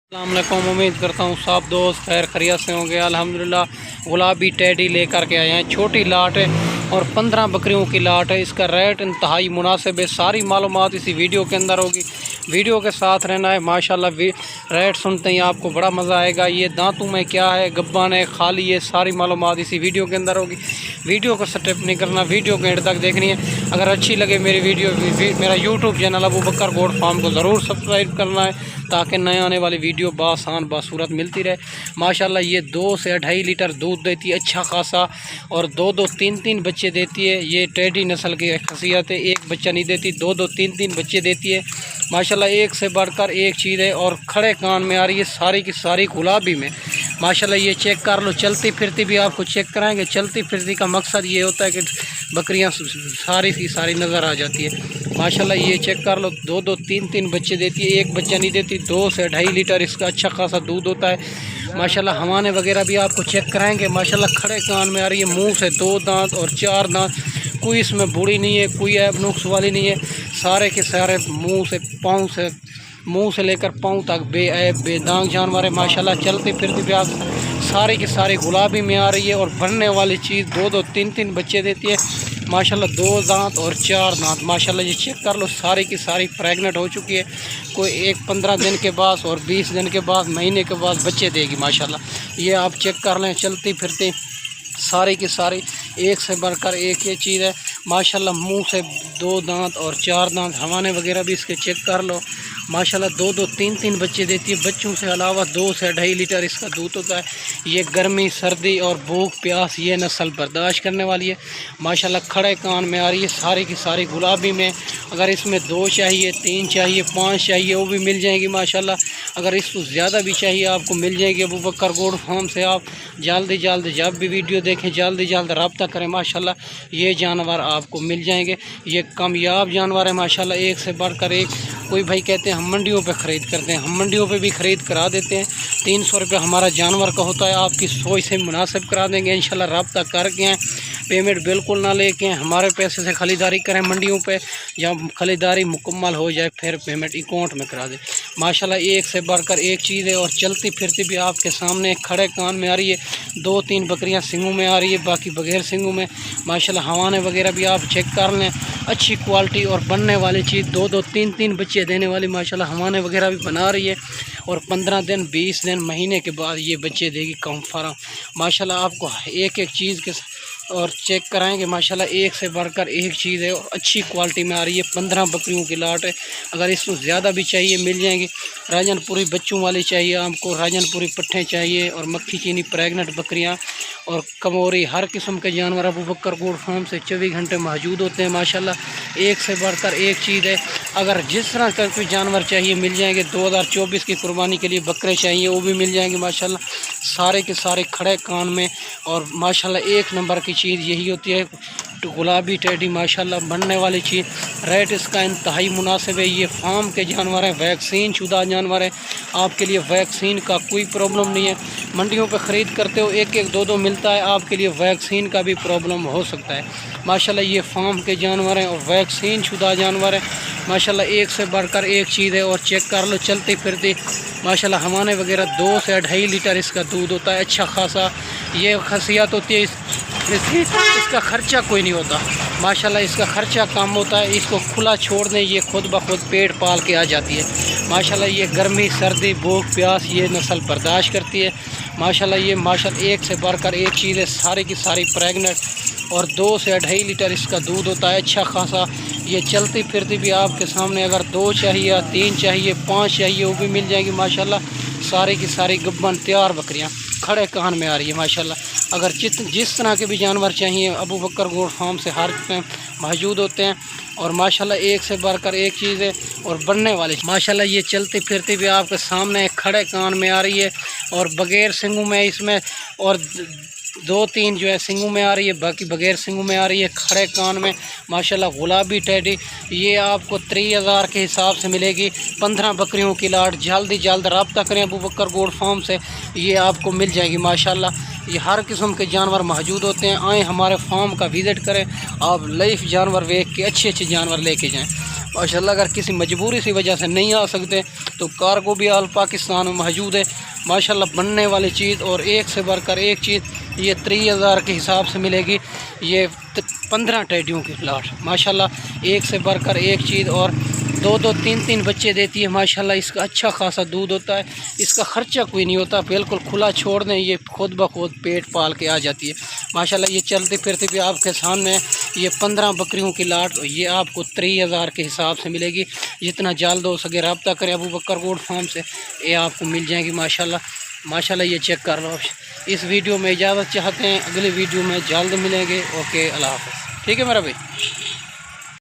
अस्सलाम वालेकुम। उम्मीद करता हूँ सब दोस्त खैर खैरियत से होंगे। अल्हम्दुलिल्लाह गुलाबी टेडी लेकर के आए हैं। छोटी लाट है और 15 बकरियों की लाट है। इसका रेट इंतहाई मुनासिब है। सारी मालूमात इसी वीडियो के अंदर होगी, वीडियो के साथ रहना है। माशाल्लाह रेट सुनते ही आपको बड़ा मज़ा आएगा। ये दांतों में क्या है, गब्बान है, खाली है, सारी मालूमात इसी वीडियो के अंदर होगी। वीडियो को स्किप नहीं करना, वीडियो के एंड तक देखनी है। अगर अच्छी लगे मेरी वीडियो, मेरा यूट्यूब चैनल अबू बकर गोट फार्म को ज़रूर सब्सक्राइब करना है ताकि नए आने वाली वीडियो बासान बासूरत मिलती रहे। माशाल्लाह ये 2 से 2.5 लीटर दूध देती है अच्छा खासा, और 2-2, 3-3 बच्चे देती है। ये टेडी नस्ल की खासियत है, एक बच्चा नहीं देती, 2-2, 3-3 बच्चे देती है। माशाल्लाह एक से बढ़कर एक चीज़ है। और खड़े कान में आ रही है, सारी की सारी गुलाबी में। माशाल्लाह ये चेक कर लो, चलती फिरती भी आपको चेक कराएंगे। चलती फिरती का मकसद ये होता है कि बकरियां सारी की सारी नज़र आ जाती है। माशाल्लाह ये चेक कर लो, 2-2, 3-3 बच्चे देती है, एक बच्चा नहीं देती। 2 से 2.5 लीटर इसका अच्छा खासा दूध होता है। माशाल्लाह हवाने वगैरह भी आपको चेक कराएंगे। माशाल्लाह खड़े कान में आ रही है, मुंह से 2 दांत और 4 दांत, कोई इसमें बूढ़ी नहीं है, कोई ऐब नुक्स वाली नहीं है। सारे के सारे मुंह से लेकर पाँव तक बेऐब बेदाग जानवर है। माशाल्लाह चलते फिरते भी आप सारे के सारे गुलाबी में आ रही है। और बनने वाली चीज़ 2-2, 3-3 बच्चे देती है। माशाल्लाह 2 दांत और 4 दांत। माशाल्लाह ये चेक कर लो, सारी की सारी प्रेग्नेंट हो चुकी है। कोई एक 15 दिन के बाद और 20 दिन के बाद, महीने के बाद बच्चे देगी। माशाल्लाह ये आप चेक कर लें, चलती फिरती सारी की सारी एक से बढ़कर एक ये चीज़ है। माशाल्लाह मुंह से 2 दांत और 4 दांत। हवाने वगैरह भी इसके चेक कर लो। माशाल्लाह 2-2, 3-3 बच्चे देती है। बच्चों से अलावा 2 से 2.5 लीटर इसका दूध होता है। ये गर्मी, सर्दी और भूख प्यास ये नस्ल बर्दाश्त करने वाली है। माशाल्लाह खड़े कान में आ रही है, सारी की सारी गुलाबी में। अगर इसमें 2 चाहिए, 3 चाहिए, 5 चाहिए, वो भी मिल जाएगी माशाल्लाह। अगर इसको ज़्यादा भी चाहिए आपको मिल जाएगी। अबू बकर गोट फार्म से आप जल्दी जब भी वीडियो देखें जल्दी रब्ता करें। माशाल्लाह ये जानवर आपको मिल जाएंगे। ये कामयाब जानवर है माशाल्लाह, एक से बढ़कर एक। कोई भाई कहते हैं हम मंडियों पे ख़रीद करते हैं, हम मंडियों पे भी ख़रीद करा देते हैं। 300 रुपये हमारा जानवर का होता है, आपकी सोच से मुनासिब करा देंगे इंशाल्लाह। रब्ता करके हैं, पेमेंट बिल्कुल ना लेके हमारे पैसे से ख़रीदारी करें मंडियों पे। जब ख़रीदारी मुकम्मल हो जाए फिर पेमेंट अकाउंट में करा दें। माशाल्लाह एक से बढ़कर एक चीज़ है। और चलती फिरती भी आपके सामने खड़े कान में आ रही है। 2-3 बकरियां सिंगों में आ रही है, बाकी बगैर सिंगों में। माशाल्लाह हवाने वगैरह भी आप चेक कर लें, अच्छी क्वालिटी और बनने वाली चीज़। 2-2, 3-3 बच्चे देने वाली माशाल्लाह हवाने वगैरह भी बना रही है। और 15 दिन, 20 दिन, महीने के बाद ये बच्चे देगी कंफर्म। माशाल्लाह आपको एक एक चीज़ के और चेक कराएंगे। माशाल्लाह एक से बढ़कर एक चीज़ है और अच्छी क्वालिटी में आ रही है। 15 बकरियों की लाट है। अगर इसको ज़्यादा भी चाहिए मिल जाएंगी। राजनपुरी बच्चों वाली चाहिए आपको, राजनपुरी पट्ठे चाहिए, और मक्खी चीनी प्रेग्नेंट बकरियां और कमोरी, हर किस्म के जानवर अबू बकर गोट फार्म से 24 घंटे मौजूद होते हैं। माशाल्लाह एक से बढ़कर एक चीज़ है। अगर जिस तरह का कोई जानवर चाहिए मिल जाएंगे। 2024 की कुर्बानी के लिए बकरे चाहिए वो भी मिल जाएंगे। माशाल्लाह सारे के सारे खड़े कान में। और माशाल्लाह एक नंबर की चीज़ यही होती है गुलाबी टेडी। माशाल्लाह बनने वाली चीज़। रेट इसका इंतहाई मुनासिब है। ये फार्म के जानवर हैं, वैक्सीन शुदा जानवर हैं। आपके लिए वैक्सीन का कोई प्रॉब्लम नहीं है। मंडियों पे ख़रीद करते हो 1-1, 2-2 मिलता है, आपके लिए वैक्सीन का भी प्रॉब्लम हो सकता है। माशाल्लाह ये फार्म के जानवर हैं और वैक्सीन शुदा जानवर हैं। माशाल्लाह एक से बढ़कर एक चीज़ है। और चेक कर लो चलती फिरती माशाल्लाह हवाने वगैरह 2 से 2.5 लीटर इसका दूध होता है अच्छा खासा। ये खासियत होती है इसका ख़र्चा कोई नहीं होता। माशाल्लाह इसका ख़र्चा कम होता है। इसको खुला छोड़ दें, ये खुद ब खुद पेट पाल के आ जाती है। माशाल्लाह ये गर्मी, सर्दी, भूख प्यास ये नस्ल बर्दाश्त करती है। माशाल्लाह एक से बढ़कर एक चीज़ है। सारी की सारी प्रेग्नेंट और 2 से 2.5 लीटर इसका दूध होता है अच्छा खासा। ये चलती फिरती भी आपके सामने। अगर 2 चाहिए, 3 चाहिए, 5 चाहिए वो भी मिल जाएगी। माशाल्लाह सारी की सारी गब्बन तैयार बकरियां खड़े कान में आ रही है। माशाल्लाह अगर जिस तरह के भी जानवर चाहिए अबू बकर गोट फार्म से हर मौजूद होते हैं। और माशाल्लाह एक से बढ़कर एक चीज़ है। और बनने वाली माशाल्लाह ये चलती फिरती भी आपके सामने खड़े कान में आ रही है। और बगैर सिंगों में इसमें, और 2-3 जो है सिंगों में आ रही है, बाकी बगैर सिंगों में आ रही है खड़े कान में। माशाल्लाह गुलाबी टेडी ये आपको 30,000 के हिसाब से मिलेगी। 15 बकरियों की लाट। जल्द रब्ता करें अबू बकर गोट फार्म से, ये आपको मिल जाएगी। माशाल्लाह ये हर किस्म के जानवर मौजूद होते हैं। आए हमारे फार्म का विज़िट करें, आप लाइफ जानवर देख के अच्छे जानवर लेके जाएँ। माशाल्लाह। अगर किसी मजबूरी सी वजह से नहीं आ सकते तो कार्गो भी आल पाकिस्तान में मौजूद है माशाल्लाह। बनने वाली चीज़ और एक से बढ़कर एक चीज़ ये 30,000 के हिसाब से मिलेगी। ये 15 टेडियों की प्लाट माशाल्लाह, एक से बढ़कर एक चीज़ और 2-2 3-3 बच्चे देती है माशाल्लाह। इसका अच्छा खासा दूध होता है, इसका ख़र्चा कोई नहीं होता, बिल्कुल खुला छोड़ दें ये खुद ब खुद पेट पाल के आ जाती है माशाल्लाह। ये चलती फिरती भी आपके सामने ये 15 बकरियों की लाट ये आपको 30,000 के हिसाब से मिलेगी। जितना जल्द हो सके रब्ता करें अबू बकर गोट फार्म से, ये आपको मिल जाएगी माशाल्लाह। माशाल्लाह ये चेक कर लो। इस वीडियो में इजाज़त चाहते हैं, अगली वीडियो में जल्द मिलेंगे। ओके, अल्लाह हाफ़िज़। ठीक है मेरा भाई।